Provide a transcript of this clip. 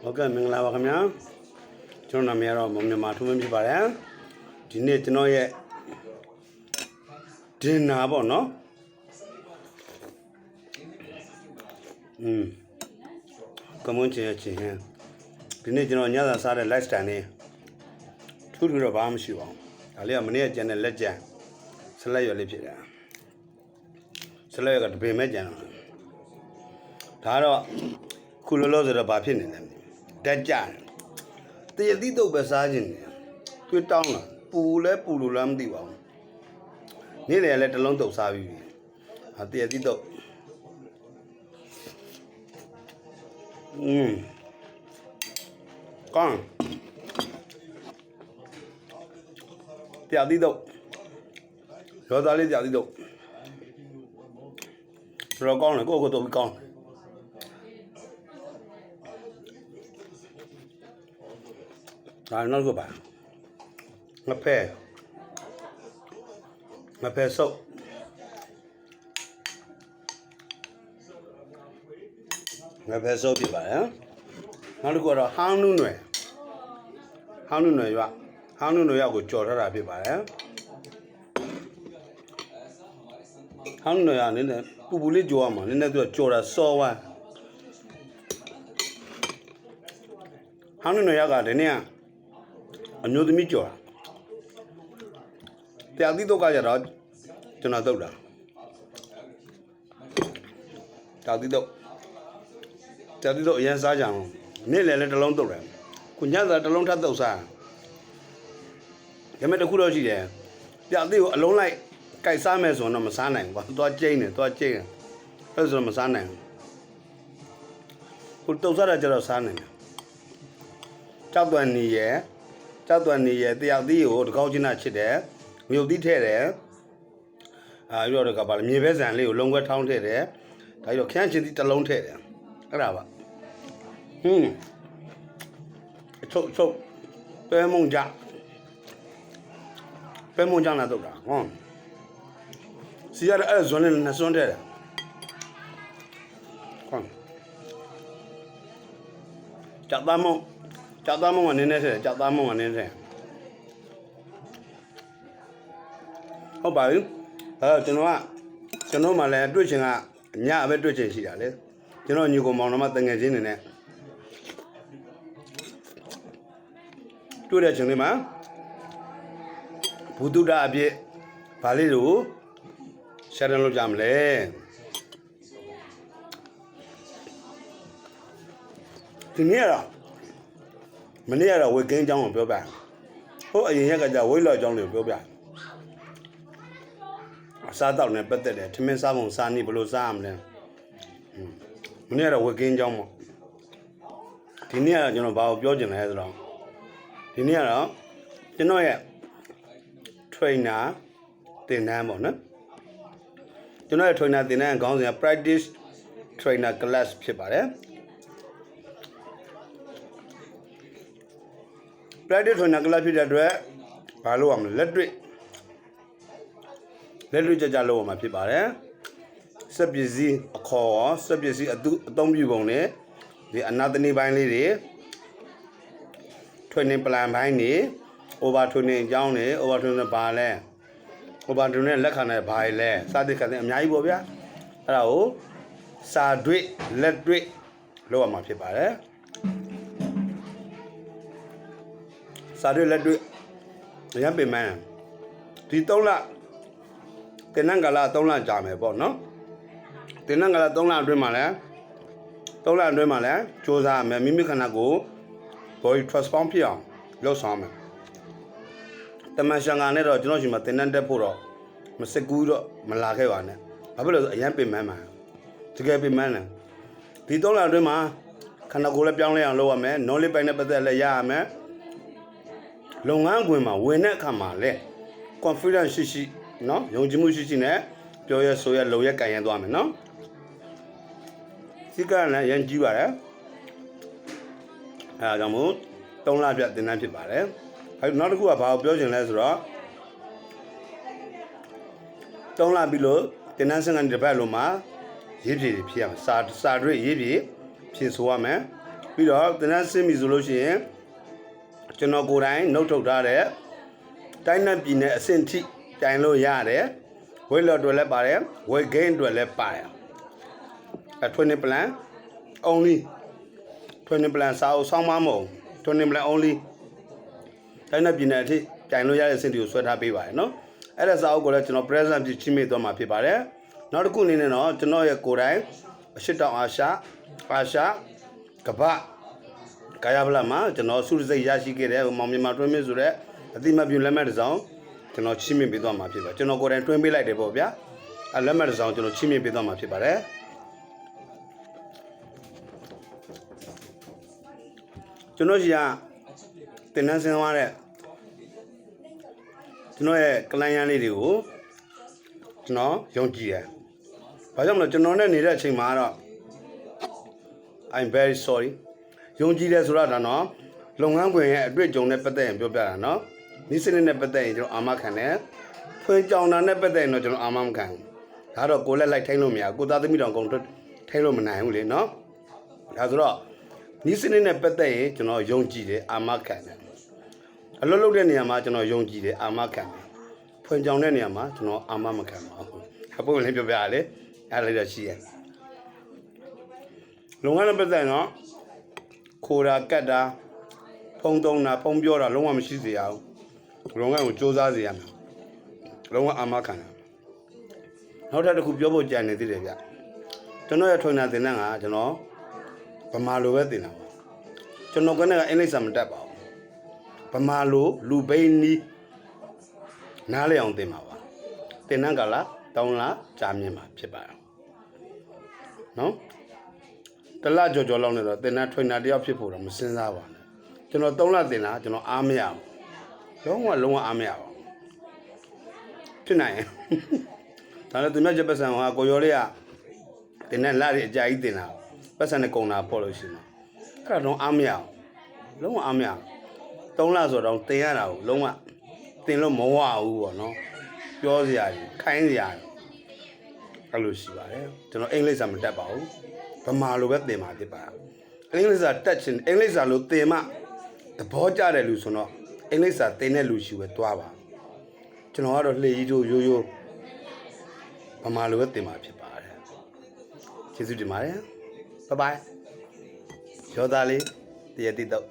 Ok, mình làm vào nhá. Cho nó mẹ rồi, mình mà thu mình chỉ bảo đấy. Thì nên cho nó vậy. Trên nào bỏ nó. Cảm ơn chị ha. Thì nên cho nó nhớ là sao để lifestyle này. Thu được bao nhiêu xíu. À liệu mình này chân này lết chả. Sẽ lấy vào lấy chị ra. Sẽ lấy cái bề mấy chân. Thà đó. Khu lô rồi bà phiền này. Đẹp chả. Thì đi đâu bây giờ gì nè. Tôi trông là pù lù làm đi vào. Ní này là tao lông tàu sao vậy? À thì đi đâu? Con. Thì đi đâu? Rồi ta đi đâu? Rồi con này có tụi con. À nó có bạn. Ngập phê sâu. Ngập phê sâu thì vậy á. Nó được gọi là hang nu nuôi. Hang nu nuôi vậy. Hang nu nuôi của chó ra thì vậy á. Hang nu nuôi à nên là bù lì chó mà nên là chó ra sâu à. Hang nu nuôi cái đấy nè. Anh nhớ tụi chó. Thì đi đâu cả giờ cho nó đâu đó. Đi đâu yên sao chẳng. Nên là tao lông đâu rồi. Cũng nhớ là tao lông thắt đâu sao. Cái mấy đứa khu đó gì vậy? Đi lông lại cái sao mà số nó mà sáng này, toa chơi. Bây giờ mà sáng này. Cũng đâu ra cho nó sáng này. Cháu tuần này thì đi ở cao trên là chết đấy. Nhiều tí thế đấy. À rồi các bạn nhiều bé giản liệu lông quét thong thế đấy. Thấy rồi khen trên thì ta lông thế đấy. Cái nào vậy? Chốc. Bé mông chăng là đâu đó. Xí ra ở zone này là zone thế đấy. Con. Chặt ta mông anh thế. Không phải. Cho nó mà là đuôi chừng à. Nhà về đuôi chừng gì đấy. Cho nó nhiều con mong nó mà từng ngày gì này nè. Đuôi đây chừng này mà. Phụ tu đã biết. Bà lý đủ. Sẽ đang lúc giảm lên. Thì nghĩa là. Mình nghĩa là quay kinh trong một biểu bản. Hốt ở những cái giờ quay lời trong liều biểu bản. Sao tạo nên bất tệ thì mình sao mong sao ni bolo sao nè. Mình là quay kinh trong một. Thì nghĩa là cho nó vào biểu trình này rồi. Thì nghĩa là cho nó là trainer tiền nam một nữa. Cho nó là trainer tiền nam có gì practice trainer classဖြစ်ပါတယ်. Practice trainer classဖြစ်တဲ့အတွက်ဘာလို့ရမလဲလက်တွေ့ကြလို့မှာဖြစ်ပါတယ်စက်ပစ္စည်းအခေါ်ရောစက်ပစ္စည်းအသုံးပြုပုံနဲ့ဒီအနာတနီပိုင်းလေးတွေ training plan ဘိုင်းတွေ over training အကြောင်းတွေ over training ဘာလဲ over training လက်ခံတဲ့ဘာလဲစသဖြင့်အများကြီးပေါ့ဗျာအဲ့ဒါကိုစာတွေ့လက်တွေ့လုပ်ရမှာဖြစ်ပါတယ်စာတွေ့လက်တွေ့ရမ်းပင်မန်းဒီ3လတင်နန်းကလာ3လကြာမယ်ပေါ့နော်တင်နန်းကလာ3လအတွင်းမှာလဲစူးစမ်းမယ်မိမိခန္ဓာကိုယ် body transform ဖြစ်အောင်လုပ်ဆောင်မယ်တမန်ရှန်ကနဲ့တော့ကျွန်တော်ရှိမှတင်နန်းတက်ဖို့တော့မစကူးတော့မလာခဲ့ပါနဲ့ဘာဖြစ်လို့ဆိုအရန်ပင်မန်းမှာတကယ်ပင်မန်းတယ်ဒီ3လအတွင်းမှာခန္ဓာကိုယ်လည်းပြောင်းလဲအောင်လုပ်ရမယ် knowledge ပိုင်းနဲ့ပတ်သက်လည်းရရမယ်လုပ်ငန်းခွင်မှာဝင်တဲ့အခါမှာလဲ confidence ရှိနော်ယုံကြည်မှုရှိနဲ့ပြောရဆိုရလုံရကန်ရသွားမယ်နော်စိတ်ကလည်းရန်ကြီးပါတယ်အဲဒါကြောင့်မို့3လပြတင်တန်းဖြစ်ပါတယ်အဲနောက်တစ်ခုကဘာကိုပြောချင်လဲဆိုတော့3လပြီလို့တင်တန်းစင်ကနေတစ်ပတ်လုံးမှာရေးဖြည့်ဖြစ်ရမယ်စာတွေ့ရေးဖြည့်ဆိုရမယ် ပြီးတော့သင်တန်းဆင်းပြီဆိုလို့ရှိရင်ကျွန်တော်ကိုယ်တိုင်နှုတ်ထုတ်ထားတဲ့တိုင်းနဲ့ပြည်နယ်အဆင့်ထိတိုင်လို့ရတယ်ဝေးလော်တွေလည်းပါတယ်ဝေးဂိမ်းတွေလည်းပါတယ်20 plan only 20 plan စာအုပ်ဆောင်းမမဟုတ်20 plan only တိုင်းနဲ့ပြည်နယ်အထိတိုင်လို့ရတဲ့အဆင့်တွေကိုဆွဲထားပေးပါတယ်နော်အဲ့ဒါစာအုပ်ကိုလည်းကျွန်တော် present ပြချိမိသွားမှာဖြစ်ပါတယ်နောက်တစ်ခုအနေနဲ့တော့ကျွန်တော်ရဲ့ကိုယ်တိုင်အရှိတောင်အာရှကမ္ဘာကာယဗလာမှာကျွန်တော်စုစည်းရရှိခဲ့တဲ့မောင်မြန်မာတွင်းမင်းဆိုတဲ့အတိမပြုလက်မှတ်တစ်စောင်ကျွန်တော်ချိမိပေးသွားမှာဖြစ်ပါတယ်ကျွန်တော်ကိုယ်တိုင်တွင်းပေးလိုက်တယ်ပေါ့ဗျာအဲ့လက်မှတ်တစ်စောင်ကျွန်တော်ချိမိပေးသွားမှာဖြစ်ပါတယ်ကျွန်တော်ကြီးကတင်နန်းစင်းသွားတဲ့ကျွန်တော်ရဲ့ကလန်ရန်လေးတွေကိုကျွန်တော်ယုံကြည်တယ်။ဘာကြောင့်လဲကျွန်တော်နဲ့နေတဲ့အချိန်မှာတော့ I'm very sorry ယုံကြည်တယ်ဆိုတာတော့လုပ်ငန်းခွင်ရဲ့အတွေ့အကြုံနဲ့ပတ်သက်ရင်ပြောပြတာနော်။ဒီစနစ်နဲ့ပတ်သက်ရင်ကျွန်တော်အာမခံတယ်။ဖွင့်ကြောင်တာနဲ့ပတ်သက်ရင်တော့ကျွန်တော်အာမမခံဘူး။ဒါတော့ကိုလက်လိုက်ထိုင်းလို့မရဘူး။ကိုသားသမီးတော်ကုန်ထိုင်းလို့မနိုင်ဘူးလေနော်။ဒါဆိုတော့ဒီစနစ်နဲ့ပတ်သက်ရင်ကျွန်တော်ယုံကြည်တယ်အာမခံတယ်။အလုပ်လုပ်တဲ့နေရာမှာကျွန်တော်ယုံကြည်တယ်အာမခံတယ်။ဖွင့်ကြောင်တဲ့နေရာမှာကျွန်တော်အာမမခံပါဘူး။အဖို့လည်းပြောပြရလေ။အဲ့ဒါလေးတော့ရှိရဲ့။လုံငန်းနဲ့ပတ်သက်တော့ခိုးတာကတ်တာဖုံသုံးတာဖုံပြောတာလုံးဝမရှိစေရဘူး။လုံငန်းကိုစူးစမ်းစေရမယ်။လုံးဝအာမခံတယ်။နောက်ထပ်တစ်ခုပြောဖို့ကြံနေသေးတယ်ဗျ။ကျွန်တော်ရဲ့ထွင်တာသင်တန်းကကျွန်တော်ဗမာလိုပဲသင်တာပါကျွန်တော်ကအင်္ဂလိပ်စာမတတ်ပါဘူးဗမာလိုလူဘိန်းနီးနားလည်အောင်သင်ပါပါသင်တန်းကလာ3လကြာမြင့်မှာဖြစ်ပါတယ်နော်တလကြော်လောက်နေတော့သင်တန်းထွင်တာတယောက်ဖြစ်ဖို့တော့မစဉ်းစားပါနဲ့ကျွန်တော်3လသင်တာကျွန်တော်အားမရဘူးလုံးဝအားမရပါဘူးဖြစ်နိုင်ရင်ဒါလည်းသူများချက်ပတ်စံကကိုရောလေးကသင်တန်းလာရအကြာကြီးသင်တာပတ်စံနဲ့ကုံတာပေါ့လို့ရှိမှာအဲ့ဒါတော့အားမရဘူးလုံးဝအားမရ3လဆိုတော့တင်ရတာကိုလုံးဝတင်လို့မဝဘူးပေါ့နော်ပြောစရာကြီးခိုင်းစရာအဲ့လိုရှိပါတယ်ကျွန်တော်အင်္ဂလိပ်စာမတတ်ပါဘူးဗမာလိုပဲသင်ပါဖြစ်ပါအင်္ဂလိပ်စာတက်ချင်အင်္ဂလိပ်စာလိုသင်မှသဘောကျတယ်လူဆိုတော့အင်္ဂလိပ်စာသင်တဲ့လူရှိပဲတွားပါကျွန်တော်ကတော့လှေကြီးတို့ရိုးဗမာလိုပဲသင်ပါဖြစ်ပါတယ်ကျေးဇူးတင်ပါတယ်Bye bye. Yo dale, te ya tito.